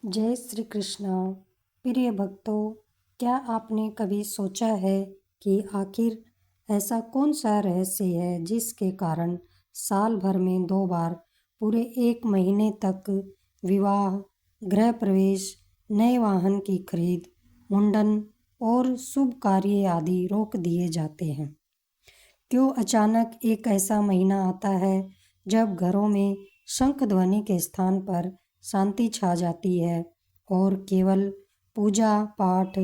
जय श्री कृष्ण। प्रिय भक्तों, क्या आपने कभी सोचा है कि आखिर ऐसा कौन सा रहस्य है जिसके कारण साल भर में 2 बार पूरे 1 महीने तक विवाह, गृह प्रवेश, नए वाहन की खरीद, मुंडन और शुभ कार्य आदि रोक दिए जाते हैं? क्यों अचानक एक ऐसा महीना आता है जब घरों में शंख ध्वनि के स्थान पर शांति छा जाती है और केवल पूजा पाठ,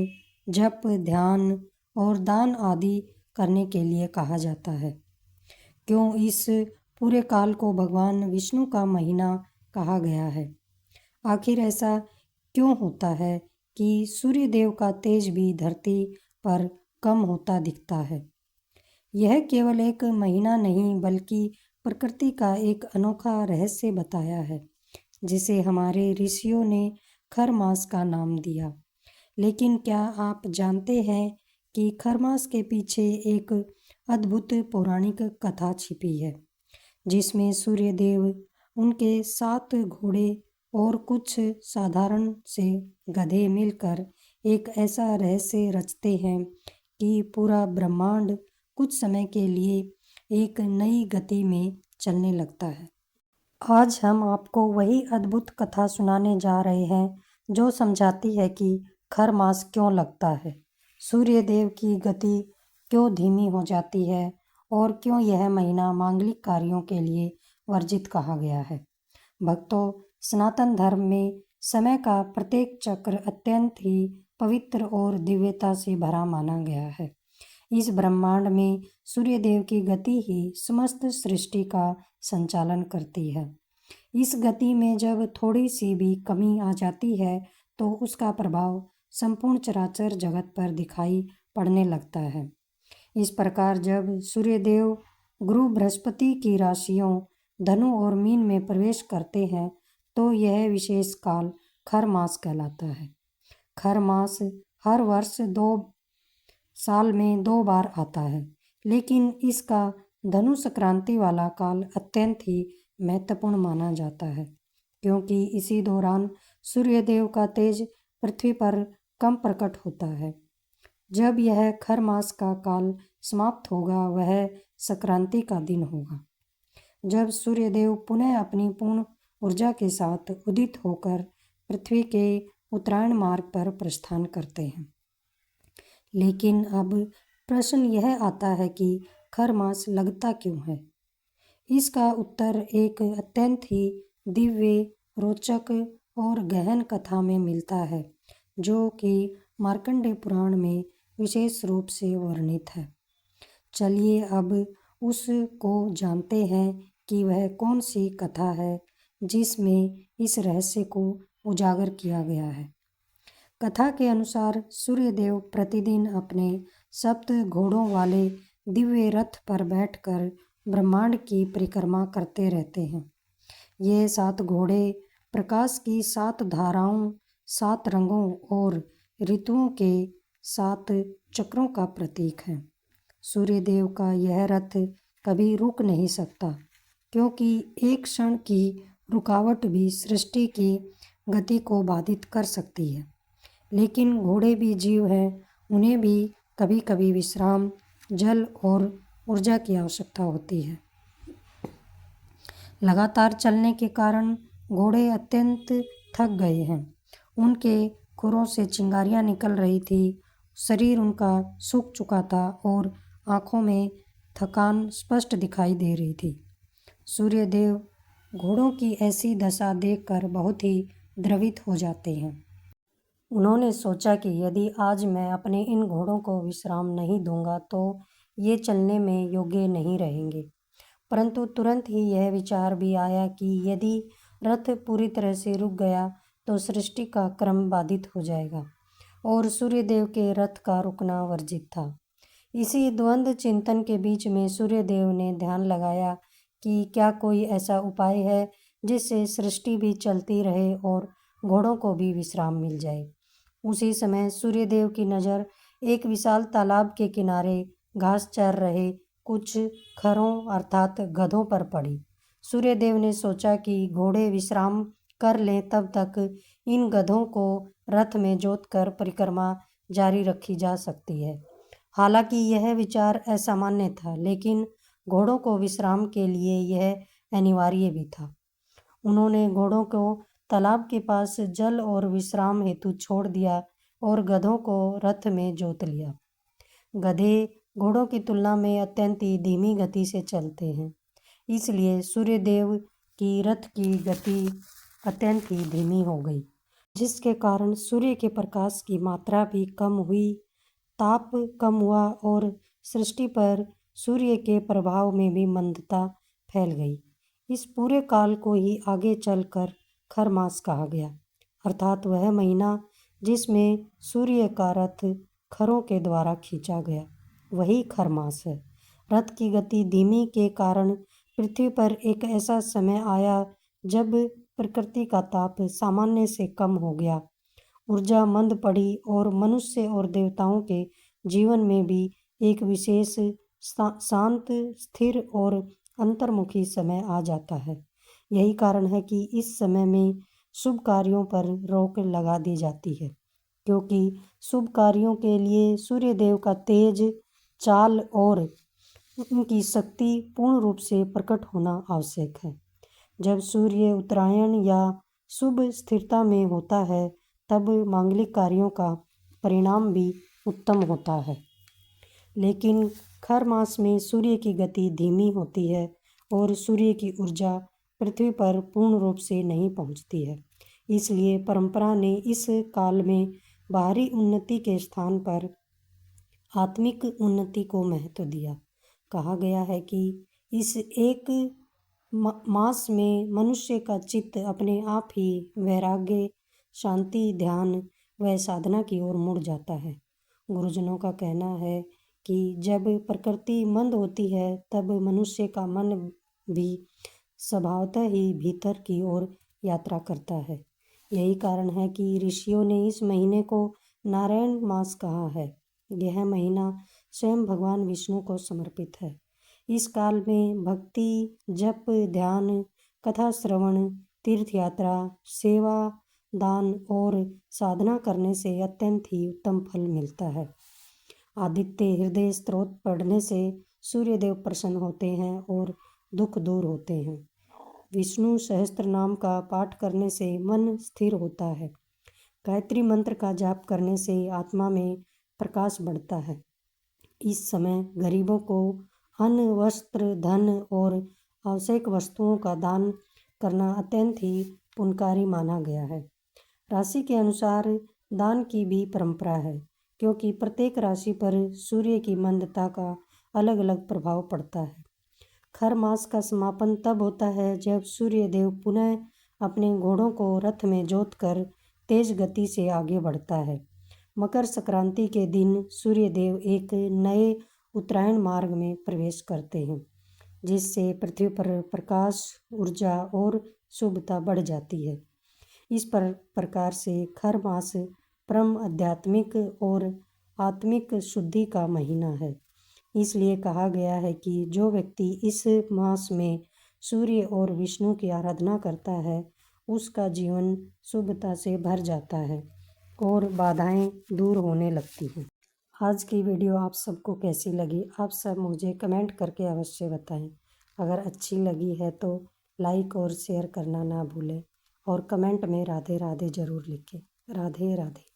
जप, ध्यान और दान आदि करने के लिए कहा जाता है? क्यों इस पूरे काल को भगवान विष्णु का महीना कहा गया है? आखिर ऐसा क्यों होता है कि सूर्य देव का तेज भी धरती पर कम होता दिखता है? यह केवल एक महीना नहीं बल्कि प्रकृति का एक अनोखा रहस्य बताया है, जिसे हमारे ऋषियों ने खर मास का नाम दिया। लेकिन क्या आप जानते हैं कि खर मास के पीछे एक अद्भुत पौराणिक कथा छिपी है, जिसमें सूर्यदेव, उनके 7 घोड़े और कुछ साधारण से गधे मिलकर एक ऐसा रहस्य रचते हैं कि पूरा ब्रह्मांड कुछ समय के लिए एक नई गति में चलने लगता है। आज हम आपको वही अद्भुत कथा सुनाने जा रहे हैं जो समझाती है कि खर मास क्यों लगता है, सूर्य देव की गति क्यों धीमी हो जाती है और क्यों यह महीना मांगलिक कार्यों के लिए वर्जित कहा गया है। भक्तों, सनातन धर्म में समय का प्रत्येक चक्र अत्यंत ही पवित्र और दिव्यता से भरा माना गया है। इस ब्रह्मांड में सूर्य देव की गति ही समस्त सृष्टि का संचालन करती है। इस गति में जब थोड़ी सी भी कमी आ जाती है तो उसका प्रभाव संपूर्ण चराचर जगत पर दिखाई पड़ने लगता है। इस प्रकार जब सूर्यदेव गुरु बृहस्पति की राशियों धनु और मीन में प्रवेश करते हैं तो यह विशेष काल खर मास कहलाता है। खर मास हर वर्ष 2 साल में 2 बार आता है, लेकिन इसका धनु संक्रांति वाला काल अत्यंत ही महत्वपूर्ण माना जाता है, क्योंकि इसी दौरान सूर्यदेव का तेज पृथ्वी पर कम प्रकट होता है। जब यह खर मास का काल समाप्त होगा वह संक्रांति का दिन होगा, जब सूर्यदेव पुनः अपनी पूर्ण ऊर्जा के साथ उदित होकर पृथ्वी के उत्तरायण मार्ग पर प्रस्थान करते हैं। लेकिन अब प्रश्न यह आता है कि खर मास लगता क्यों है? इसका उत्तर एक अत्यंत ही दिव्य, रोचक और गहन कथा में मिलता है, जो कि मार्कंडेय पुराण में विशेष रूप से वर्णित है। चलिए अब उसको जानते हैं कि वह कौन सी कथा है जिसमें इस रहस्य को उजागर किया गया है। कथा के अनुसार सूर्यदेव प्रतिदिन अपने 7 घोड़ों वाले दिव्य रथ पर बैठकर ब्रह्मांड की परिक्रमा करते रहते हैं। ये 7 घोड़े प्रकाश की 7 धाराओं, 7 रंगों और ऋतुओं के 7 चक्रों का प्रतीक है। सूर्यदेव का यह रथ कभी रुक नहीं सकता, क्योंकि एक क्षण की रुकावट भी सृष्टि की गति को बाधित कर सकती है। लेकिन घोड़े भी जीव हैं, उन्हें भी कभी कभी विश्राम, जल और ऊर्जा की आवश्यकता होती है। लगातार चलने के कारण घोड़े अत्यंत थक गए हैं। उनके खुरों से चिंगारियां निकल रही थी, शरीर उनका सूख चुका था और आँखों में थकान स्पष्ट दिखाई दे रही थी। सूर्यदेव घोड़ों की ऐसी दशा देखकर बहुत ही द्रवित हो जाते हैं। उन्होंने सोचा कि यदि आज मैं अपने इन घोड़ों को विश्राम नहीं दूंगा तो ये चलने में योग्य नहीं रहेंगे। परंतु तुरंत ही यह विचार भी आया कि यदि रथ पूरी तरह से रुक गया तो सृष्टि का क्रम बाधित हो जाएगा और सूर्यदेव के रथ का रुकना वर्जित था। इसी द्वंद्व चिंतन के बीच में सूर्यदेव ने ध्यान लगाया कि क्या कोई ऐसा उपाय है जिससे सृष्टि भी चलती रहे और घोड़ों को भी विश्राम मिल जाए। उसी समय सूर्यदेव की नज़र एक विशाल तालाब के किनारे घास चर रहे कुछ खरों अर्थात गधों पर पड़ी। सूर्यदेव ने सोचा कि घोड़े विश्राम कर लें तब तक इन गधों को रथ में जोतकर परिक्रमा जारी रखी जा सकती है। हालांकि यह विचार असामान्य था, लेकिन घोड़ों को विश्राम के लिए यह अनिवार्य भी था। उन्होंने घोड़ों को तालाब के पास जल और विश्राम हेतु छोड़ दिया और गधों को रथ में जोत लिया। गधे घोड़ों की तुलना में अत्यंत ही धीमी गति से चलते हैं, इसलिए सूर्यदेव की रथ की गति अत्यंत ही धीमी हो गई, जिसके कारण सूर्य के प्रकाश की मात्रा भी कम हुई, ताप कम हुआ और सृष्टि पर सूर्य के प्रभाव में भी मंदता फैल गई। इस पूरे काल को ही आगे चलकर खर मास कहा गया, अर्थात वह महीना जिसमें सूर्य का रथ खरों के द्वारा खींचा गया, वही खर मास है। रथ की गति धीमी के कारण पृथ्वी पर एक ऐसा समय आया जब प्रकृति का ताप सामान्य से कम हो गया, ऊर्जा मंद पड़ी और मनुष्य और देवताओं के जीवन में भी एक विशेष शांत, स्थिर और अंतर्मुखी समय आ जाता है। यही कारण है कि इस समय में शुभ कार्यों पर रोक लगा दी जाती है, क्योंकि शुभ कार्यों के लिए सूर्यदेव का तेज, चाल और उनकी शक्ति पूर्ण रूप से प्रकट होना आवश्यक है। जब सूर्य उत्तरायण या शुभ स्थिरता में होता है, तब मांगलिक कार्यों का परिणाम भी उत्तम होता है। लेकिन खर मास में सूर्य की गति धीमी होती है और सूर्य की ऊर्जा पृथ्वी पर पूर्ण रूप से नहीं पहुंचती है। इसलिए परंपरा ने इस काल में बाहरी उन्नति के स्थान पर आत्मिक उन्नति को महत्व दिया। कहा गया है कि इस एक मास में मनुष्य का चित्त अपने आप ही वैराग्य, शांति, ध्यान व साधना की ओर मुड़ जाता है। गुरुजनों का कहना है कि जब प्रकृति मंद होती है, तब मनुष्य का मन भी स्वभावतः ही भीतर की ओर यात्रा करता है। यही कारण है कि ऋषियों ने इस महीने को नारायण मास कहा है। यह महीना स्वयं भगवान विष्णु को समर्पित है। इस काल में भक्ति, जप, ध्यान, कथा श्रवण, तीर्थ यात्रा, सेवा, दान और साधना करने से अत्यंत ही उत्तम फल मिलता है। आदित्य हृदय स्तोत्र पढ़ने से सूर्यदेव प्रसन्न होते हैं और दुख दूर होते हैं। विष्णु सहस्त्र नाम का पाठ करने से मन स्थिर होता है। गायत्री मंत्र का जाप करने से आत्मा में प्रकाश बढ़ता है। इस समय गरीबों को अन्न, वस्त्र, धन और आवश्यक वस्तुओं का दान करना अत्यंत ही पुण्यकारी माना गया है। राशि के अनुसार दान की भी परंपरा है, क्योंकि प्रत्येक राशि पर सूर्य की मंदता का अलग अलग प्रभाव पड़ता है। खर मास का समापन तब होता है जब सूर्य देव पुनः अपने घोड़ों को रथ में जोतकर तेज गति से आगे बढ़ता है। मकर संक्रांति के दिन सूर्य देव एक नए उत्तरायण मार्ग में प्रवेश करते हैं, जिससे पृथ्वी पर प्रकाश, ऊर्जा और शुभता बढ़ जाती है। इस प्रकार से खर मास परम आध्यात्मिक और आत्मिक शुद्धि का महीना है। इसलिए कहा गया है कि जो व्यक्ति इस मास में सूर्य और विष्णु की आराधना करता है, उसका जीवन शुभता से भर जाता है और बाधाएं दूर होने लगती हैं। आज की वीडियो आप सबको कैसी लगी, आप सब मुझे कमेंट करके अवश्य बताएं। अगर अच्छी लगी है तो लाइक और शेयर करना ना भूलें और कमेंट में राधे राधे ज़रूर लिखें। राधे राधे।